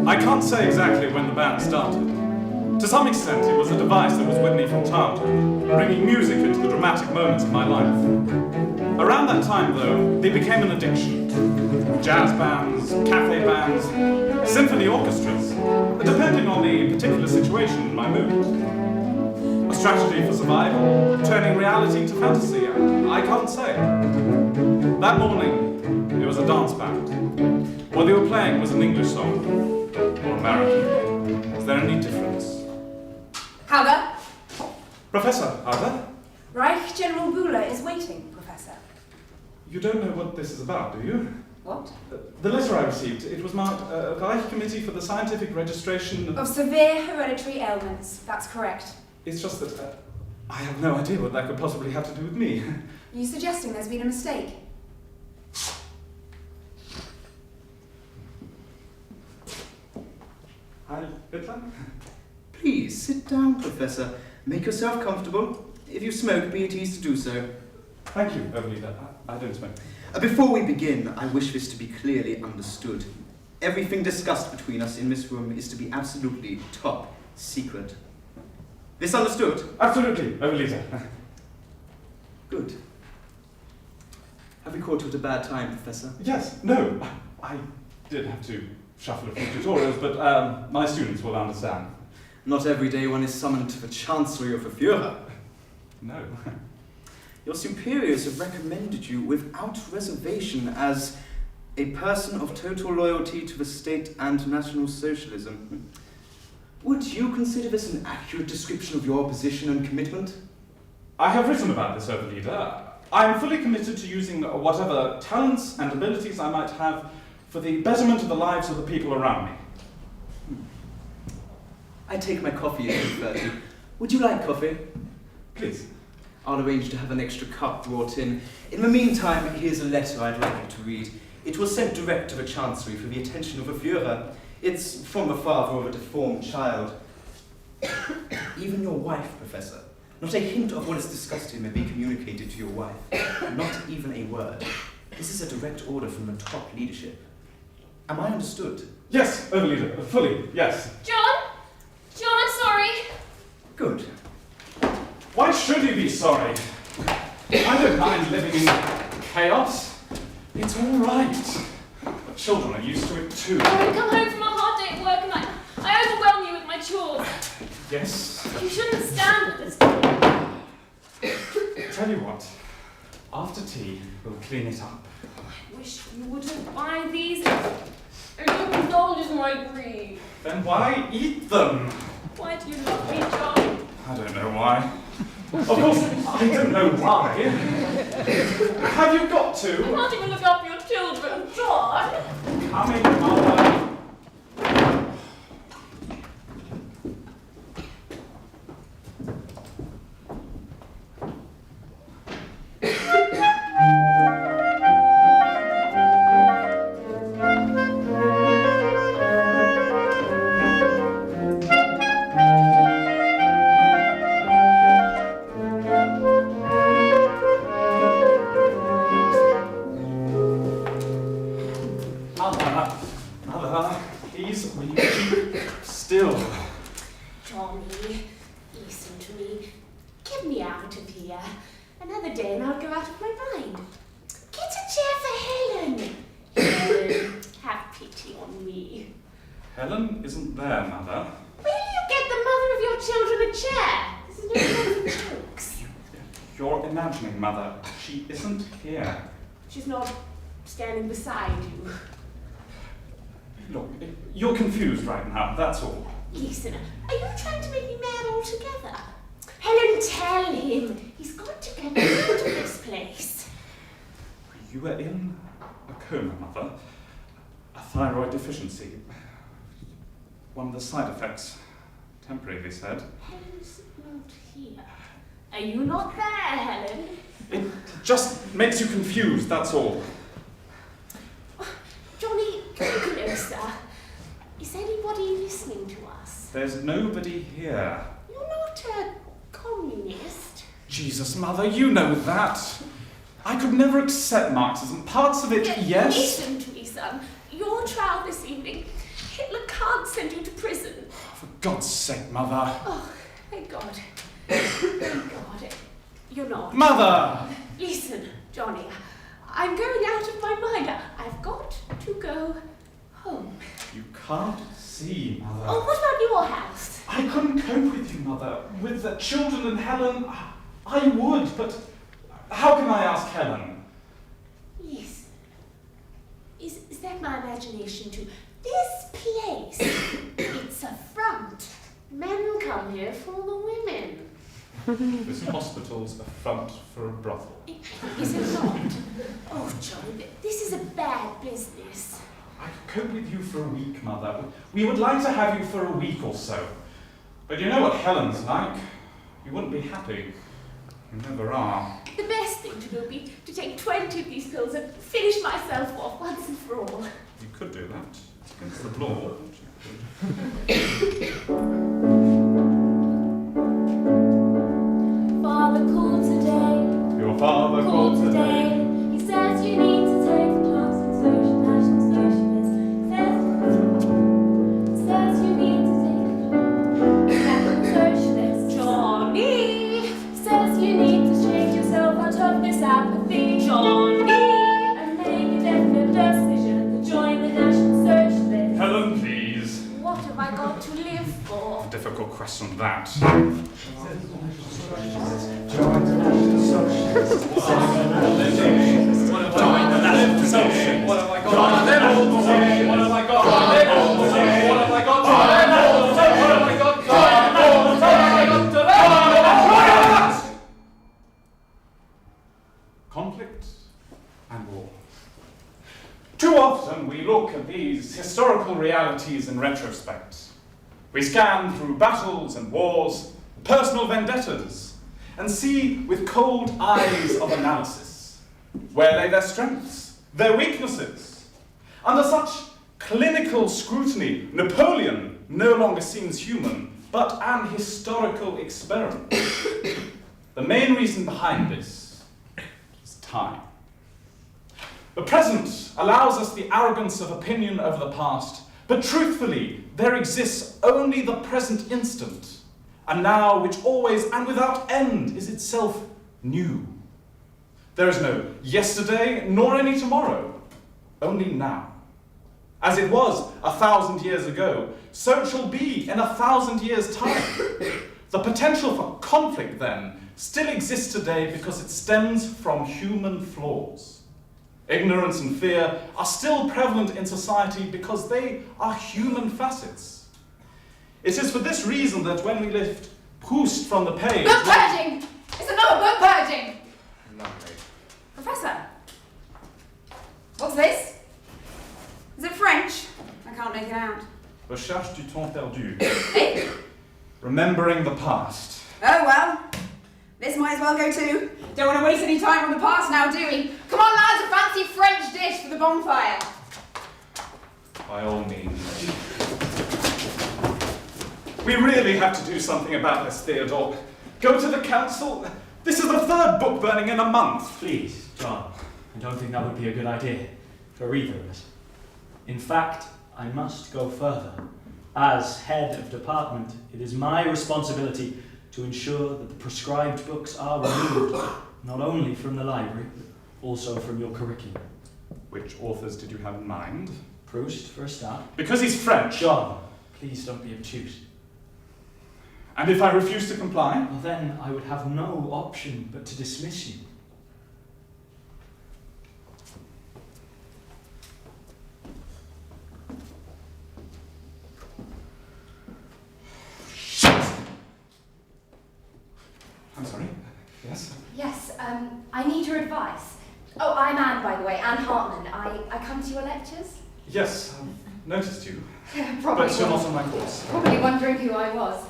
I can't say exactly when the band started. To some extent, it was a device that was with me from childhood, bringing music into the dramatic moments of my life. Around that time, though, they became an addiction. Jazz bands, cafe bands, symphony orchestras, depending on the particular situation and my mood. A strategy for survival, turning reality to fantasy, I can't say. That morning, it was a dance band. What they were playing was an English song, or American. Is there any difference? Hauger? Professor Hauger? Reich General Buhler is waiting, Professor. You don't know what this is about, do you? What? The letter I received, it was marked Reich Committee for the Scientific Registration of Severe Hereditary Ailments, that's correct. It's just that I have no idea what that could possibly have to do with me. Are you suggesting there's been a mistake? Hi, Hitler? Please, sit down, Professor. Make yourself comfortable. If you smoke, be at ease to do so. Thank you, Overleader. I don't smoke. Before we begin, I wish this to be clearly understood. Everything discussed between us in this room is to be absolutely top secret. This understood? Absolutely, Overleader. Good. Have we caught you at a bad time, Professor? Yes, no. I did have to shuffle a few tutorials, but my students will understand. Not every day one is summoned to the Chancellery of the Führer. No. Your superiors have recommended you without reservation as a person of total loyalty to the state and National Socialism. Would you consider this an accurate description of your position and commitment? I have written about this, Overleader. I am fully committed to using whatever talents and abilities I might have for the betterment of the lives of the people around me. I take my coffee at 2:30. Would you like coffee? Please. I'll arrange to have an extra cup brought in. In the meantime, here's a letter I'd like you to read. It was sent direct to the Chancellery for the attention of the Führer. It's from the father of a deformed child. Even your wife, Professor. Not a hint of what is discussed here may be communicated to your wife. Not even a word. This is a direct order from the top leadership. Am I understood? Yes, Overleader. Fully, yes. John, I'm sorry. Good. Why should you be sorry? I don't mind living in chaos. It's all right. The children are used to it too. I come home from a hard day at work and I overwhelm you with my chores. Yes. You shouldn't stand with this. Tell you what, after tea, we'll clean it up. I wish you wouldn't buy these. It don't indulge my greed. Then why eat them? Why do you love me, John? I don't know why. Of course, I don't know why. Have you got to? You can't even look after your children, John. Coming, Mother. dear. Another day and I'll go out of my mind. Get a chair for Helen. Helen, have pity on me. Helen isn't there, Mother. Will you get the mother of your children a chair? This is no time for jokes. You're imagining, Mother. She isn't here. She's not standing beside you. Look, you're confused right now, that's all. Listen, are you trying to make me mad altogether? Helen, tell him. He's got to get out of this place. You were in a coma, Mother. A thyroid deficiency. One of the side effects. Temporary, they said. Helen's not here. Are you not there, Helen? It just makes you confused, that's all. Johnny, come closer. Is anybody listening to us? There's nobody here. You're not a communist. Jesus, Mother, you know that. I could never accept Marxism. Parts of it, yes. Listen to me, son. Your trial this evening. Hitler can't send you to prison. For God's sake, Mother. Oh, thank God. Thank God. You're not. Mother! Listen, Johnny. I'm going out of my mind. I've got to go home. You can't see, Mother. Oh, what about your house? I couldn't cope with you, Mother. With the children and Helen, I would, but how can I ask Helen? Listen. Is that my imagination too? This place, it's a front. Men come here for the women. This hospital's a front for a brothel. Is it not? Oh, Johnny, this is a bad business. I could cope with you for a week, Mother. We would like to have you for a week or so. But you know what Helen's like. You wouldn't be happy. You never are. The best thing to do would be to take 20 of these pills and finish myself off once and for all. You could do that. It's against the law. Father called today. Your father called today. He says you need to take the class in social national socialist. Says you need to take the national socialist. Johnny says you need to shake yourself out of this apathy. Johnny, and make a definite decision to join the National Socialists. Helen, please. What have I got to live for? Difficult question, that. Join the National Socialists. What have I got? What have I got? What have I got? What have I got? Conflict and war. Too often we look at these historical realities in retrospect. We scan through battles and wars, personal vendettas, and see with cold eyes of analysis where lay their strengths, their weaknesses. Under such clinical scrutiny, Napoleon no longer seems human, but an historical experiment. The main reason behind this is time. The present allows us the arrogance of opinion over the past, but truthfully, there exists only the present instant, a now which always and without end is itself new. There is no yesterday nor any tomorrow, only now. As it was 1,000 years ago, so it shall be in 1,000 years' time. The potential for conflict, then, still exists today because it stems from human flaws. Ignorance and fear are still prevalent in society because they are human facets. It is for this reason that when we lift Proust from the page... Book purging! It's another book purging! Lovely. Professor, what's this? Is it French? I can't make it out. Recherche du temps perdu. Eh? Remembering the past. Oh well, this might as well go too. Don't want to waste any time on the past now, do we? Come on lads, a fancy French dish for the bonfire. By all means. We really have to do something about this, Theodore. Go to the council. This is the third book burning in a month. Please, John, I don't think that would be a good idea for either of us. In fact, I must go further. As head of department, it is my responsibility to ensure that the prescribed books are removed, not only from the library, but also from your curriculum. Which authors did you have in mind? Proust, for a start. Because he's French. John, please don't be obtuse. And if I refuse to comply? Well, then I would have no option but to dismiss you. I'm sorry. Yes? Yes, I need your advice. Oh, I'm Anne, by the way, Anne Hartman. I come to your lectures. Yes, I've noticed you. Probably. But you're not on my course. Probably wondering who I was.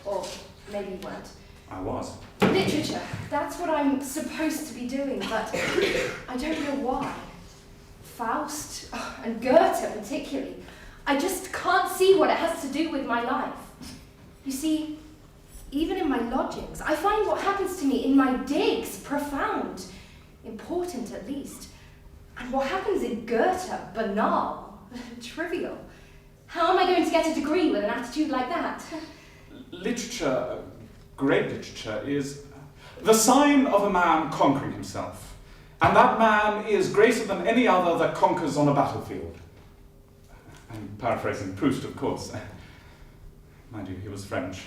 Or maybe you weren't. I was. Literature. That's what I'm supposed to be doing, but I don't know why. Faust, and Goethe particularly. I just can't see what it has to do with my life. You see, even in my lodgings, I find what happens to me in my digs profound, important at least. And what happens in Goethe, banal, trivial. How am I going to get a degree with an attitude like that? Literature, great literature, is the sign of a man conquering himself. And that man is greater than any other that conquers on a battlefield. I'm paraphrasing Proust, of course. Mind you, he was French.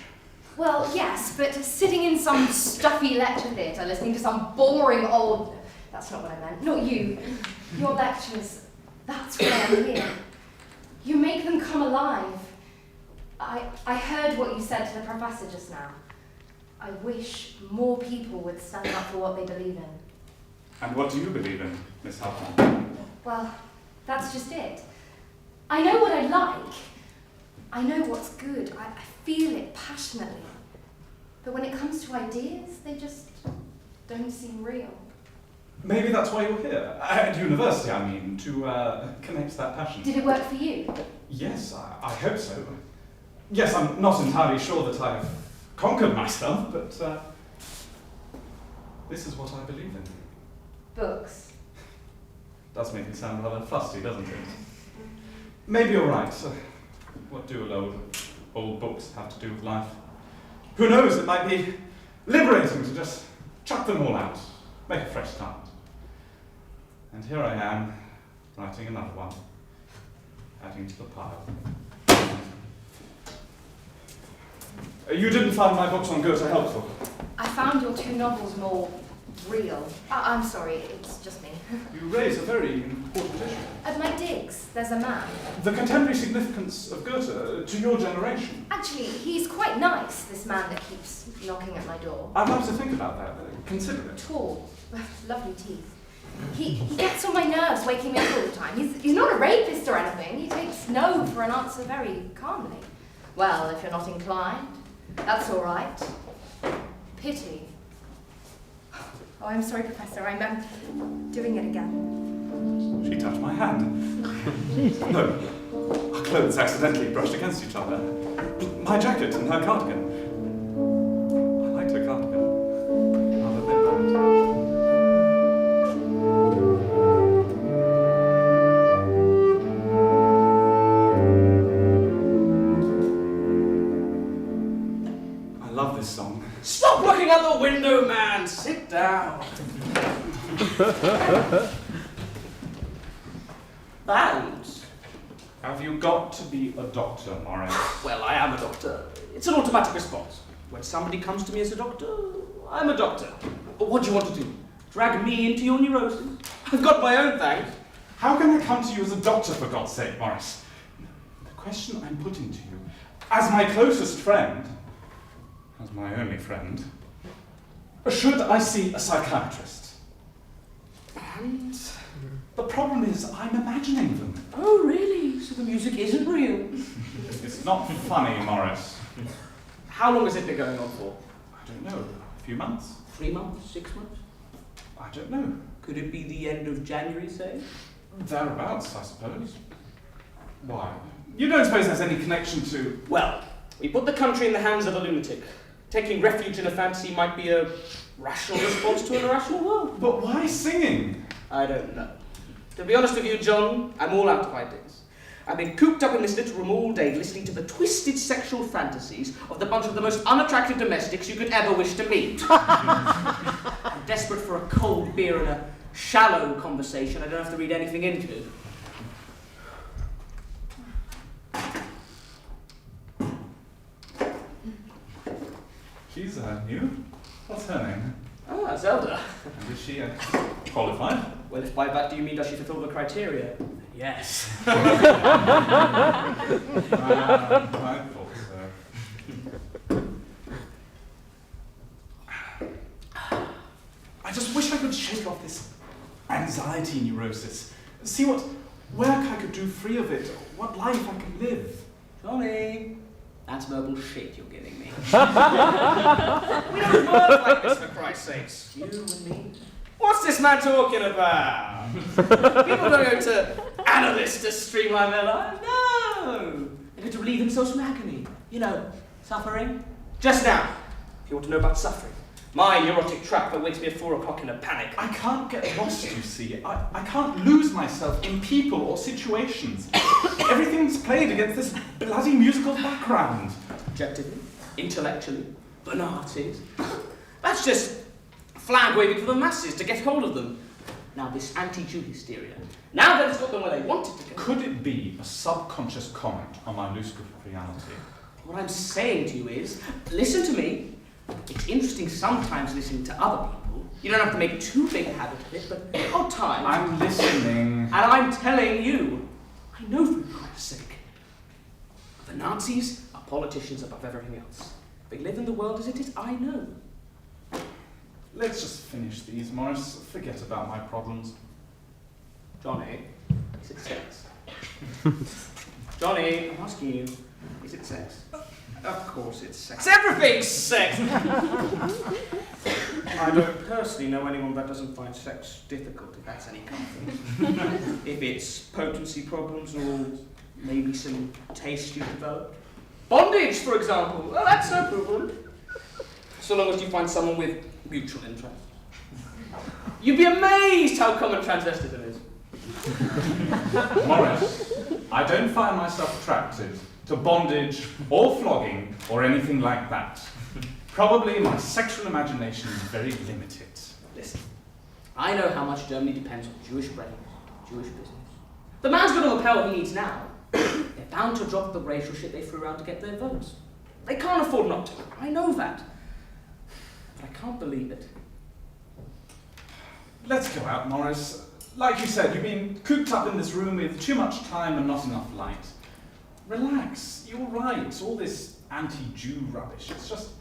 Well, yes, but sitting in some stuffy lecture theatre listening to some boring old... That's not what I meant. Not you. Your lectures. That's why I'm here. You make them come alive. I heard what you said to the professor just now. I wish more people would stand up for what they believe in. And what do you believe in, Miss Hartman? Well, that's just it. I know what I like. I know what's good. I feel it passionately. But when it comes to ideas, they just don't seem real. Maybe that's why you're here. At university, I mean, to connect that passion. Did it work for you? Yes, I hope so. Yes, I'm not entirely sure that I've conquered myself, but this is what I believe in. Books. Does make me sound rather flusty, doesn't it? Maybe you're right. What do old books have to do with life? Who knows, it might be liberating to just chuck them all out, make a fresh start. And here I am, writing another one, adding to the pile. You didn't find my books on Goethe helpful? I found your two novels more real. I'm sorry, it's just me. You raise a very important issue. At my digs, there's a man. The contemporary significance of Goethe to your generation. Actually, he's quite nice, this man that keeps knocking at my door. I'd like to think about that, consider it. Tall, lovely teeth. He gets on my nerves, waking me up all the time. He's not a rapist or anything. He takes no for an answer very calmly. Well, if you're not inclined, that's all right. Pity. Oh, I'm sorry, Professor. I'm doing it again. She touched my hand. No, our clothes accidentally brushed against each other. My jacket and her cardigan. I liked her cardigan. I'll admit that. I love this song. Stop looking out the window, man! Sit down. Bands? Have you got to be a doctor, Morris? Well, I am a doctor. It's an automatic response. When somebody comes to me as a doctor, I'm a doctor. What do you want to do? Drag me into your neurosis? I've got my own, thanks. How can I come to you as a doctor, for God's sake, Morris? The question I'm putting to you, as my closest friend, as my only friend, should I see a psychiatrist? And the problem is, I'm imagining them. Oh, really? So the music isn't real? It's not funny, Morris. How long has it been going on for? I don't know. A few months? 3 months? 6 months? I don't know. Could it be the end of January, say? Thereabouts, I suppose. Why? You don't suppose there's any connection to... Well, we put the country in the hands of a lunatic. Taking refuge in a fantasy might be a rational response to an irrational world. But why singing? I don't know. To be honest with you, John, I'm all out of ideas. I've been cooped up in this little room all day listening to the twisted sexual fantasies of the bunch of the most unattractive domestics you could ever wish to meet. I'm desperate for a cold beer and a shallow conversation I don't have to read anything into. She's new. What's her name? Ah, Zelda. And is she qualified? Well, if by that do you mean does she fulfill the criteria? Yes. I thought so. I just wish I could shake off this anxiety neurosis. See what work I could do free of it, what life I could live. Johnny, that's verbal shit you're giving me. We don't work like this, for Christ's sakes. You and me. What's this man talking about? People don't go to analysts to streamline their lives. No! They go to relieve themselves from agony. You know, suffering. Just now, if you want to know about suffering, my neurotic trap that wakes me at 4 o'clock in a panic. I can't get lost, you see. I can't lose myself in people or situations. Everything's played against this bloody musical background. Objectively, intellectually, the Nazis. That's just flag waving for the masses to get hold of them. Now this anti-Jew hysteria, now that it's got them where they want it to go. Could it be a subconscious comment on my loose grip of reality? What I'm saying to you is, listen to me. It's interesting sometimes listening to other people. You don't have to make too big a habit of it, but odd times. I'm listening. And I'm telling you, I know for Christ's sake. The Nazis are politicians above everything else. They live in the world as it is, I know. Let's just finish these, Morris. Forget about my problems. Johnny, is it sex? Johnny, I'm asking you, is it sex? Of course it's sex. Everything's sex! I don't personally know anyone that doesn't find sex difficult, if that's any comfort. If it's potency problems or maybe some taste you develop. Bondage, for example. Well, that's no problem. So long as you find someone with mutual interest. You'd be amazed how common transvestism is. Morris, I don't find myself attracted to bondage or flogging or anything like that. Probably my sexual imagination is very limited. Listen, I know how much Germany depends on Jewish brains, Jewish business. The man's got all the power he needs now. They're bound to drop the racial shit they threw around to get their votes. They can't afford not to. I know that. But I can't believe it. Let's go out, Morris. Like you said, you've been cooped up in this room with too much time and not enough light. Relax, you're right. All this anti-Jew rubbish, it's just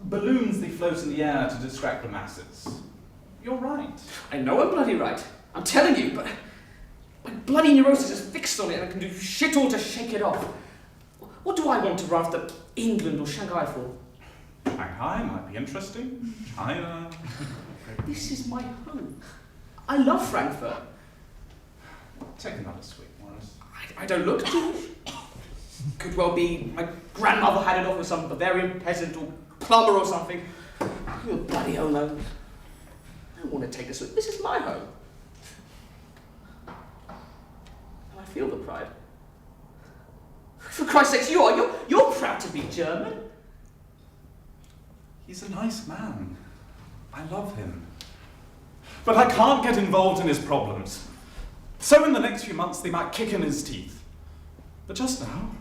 balloons they float in the air to distract the masses. You're right. I know I'm bloody right. I'm telling you, but my bloody neurosis is fixed on it and I can do shit all to shake it off. What do I want to run after England or Shanghai for? Shanghai might be interesting. China. This is my home. I love Frankfurt. Take another swig, Morris. I don't look Jewish. Could well be my grandmother had it off with some Bavarian peasant or plumber or something. You bloody hell knows. I don't want to take this. This is my home. And I feel the pride. For Christ's sake, you're proud to be German. He's a nice man. I love him. But I can't get involved in his problems. So in the next few months, they might kick in his teeth. But just now,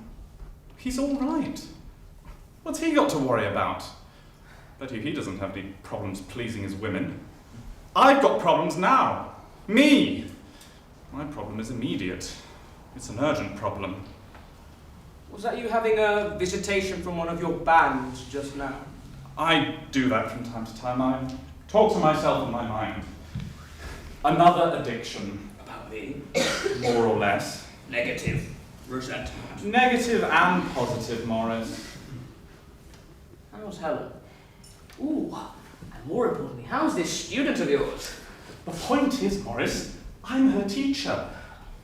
he's all right. What's he got to worry about? Bet you he doesn't have any problems pleasing his women. I've got problems now. Me. My problem is immediate. It's an urgent problem. Was that you having a visitation from one of your bands just now? I do that from time to time. I talk to myself in my mind. Another addiction. About me? More or less. Negative. Resentment. Negative and positive, Morris. How's Helen? Ooh, and more importantly, how's this student of yours? The point is, Morris, I'm her teacher.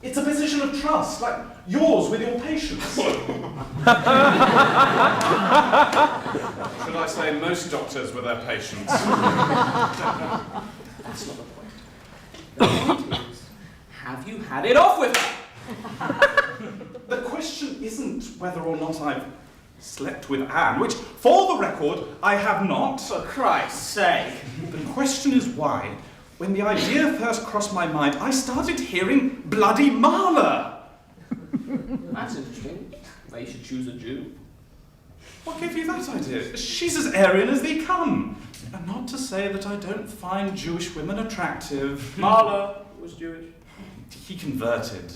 It's a position of trust, like yours with your patients. Should I say most doctors with their patients? That's not the point. The point is, have you had it off with her? The question isn't whether or not I've slept with Anne, which, for the record, I have not. For Christ's sake. The question is why, when the idea first crossed my mind, I started hearing bloody Mahler. That's interesting. Why you should choose a Jew. What gave you that idea? She's as Aryan as they come. And not to say that I don't find Jewish women attractive. Mahler was Jewish. He converted.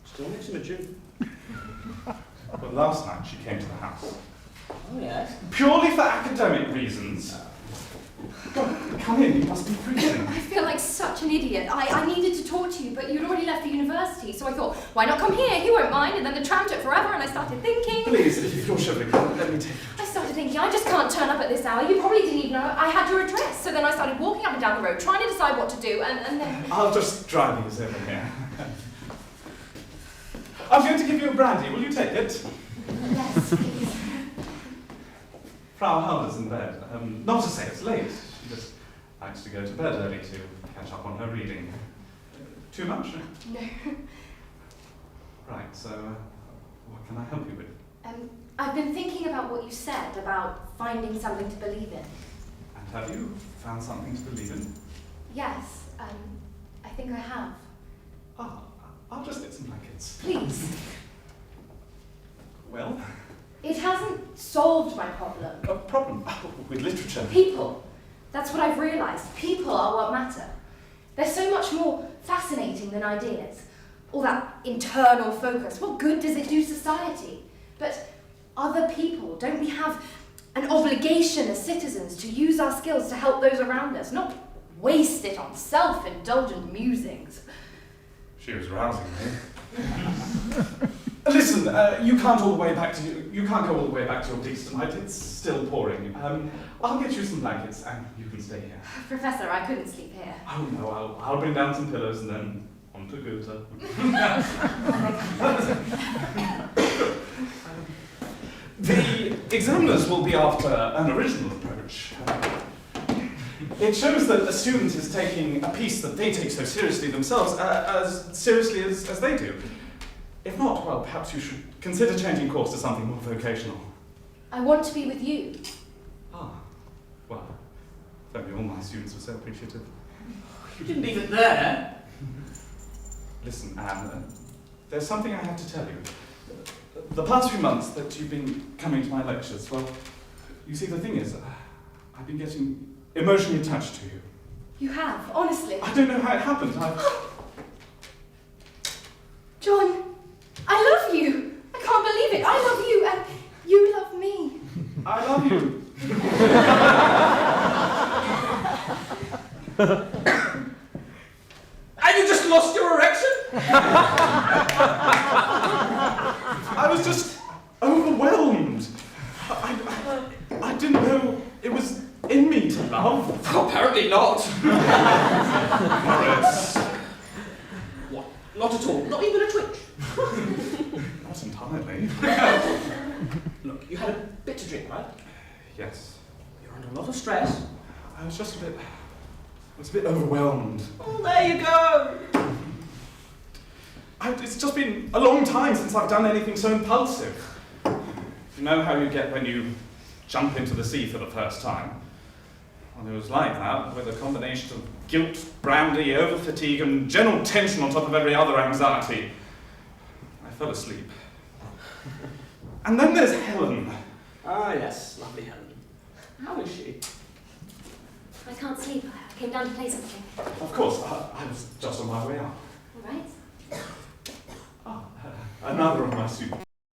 Still makes him a Jew. But last night she came to the house. Oh, yes. Purely for academic reasons. Come in, you must be freezing. I feel like such an idiot. I needed to talk to you, but you'd already left the university, so I thought, why not come here? You won't mind. And then the tram took forever, and I started thinking. Please, if you're shivering, let me take you. I started thinking, I just can't turn up at this hour. You probably didn't even know I had your address. So then I started walking up and down the road, trying to decide what to do, and then... I'll just drive these over here. I'm going to give you a brandy. Will you take it? Yes, please. Frau Halder's in bed. Not to say it's late. She just likes to go to bed early to catch up on her reading. Too much? No. Right, so what can I help you with? I've been thinking about what you said about finding something to believe in. And have you found something to believe in? Yes, I think I have. Ah, I'll just get some blankets. Please. Well? It hasn't solved my problem. A problem? With literature? People. That's what I've realised. People are what matter. They're so much more fascinating than ideas. All that internal focus. What good does it do society? But other people, don't we have an obligation as citizens to use our skills to help those around us, not waste it on self-indulgent musings? She was rousing me. Listen, you can't go all the way back to your digs tonight. It's still pouring. I'll get you some blankets and you can stay here. Professor, I couldn't sleep here. Oh no, I'll bring down some pillows and then on to Goethe. The examiners will be after an original approach. It shows that a student is taking a piece that they take so seriously themselves, as seriously as they do. If not, well, perhaps you should consider changing course to something more vocational. I want to be with you. Ah, well, if only all my students were so appreciative. You didn't leave it there. Listen, Anne, there's something I have to tell you. The past few months that you've been coming to my lectures, well, you see, the thing is, I've been getting emotionally attached to you. You have, honestly. I don't know how it happened. John, I love you. I can't believe it. I love you, and you love me. I love you. And you just lost your erection? I was just overwhelmed. I didn't know it was in me to love. Oh, apparently not. Morris. What? Not at all. Not even a twitch. Not entirely. Look, you had a bit to drink, right? Yes. You're under a lot of stress. I was just a bit overwhelmed. Oh, there you go. It's just been a long time since I've done anything so impulsive. You know how you get when you jump into the sea for the first time? Well, it was like that, with a combination of guilt, brandy, over-fatigue, and general tension on top of every other anxiety. I fell asleep. And then there's Helen. Ah, yes, lovely Helen. How is she? I can't sleep. I came down to play something. Of course, I was just on my way out. All right. Ah, another of my students.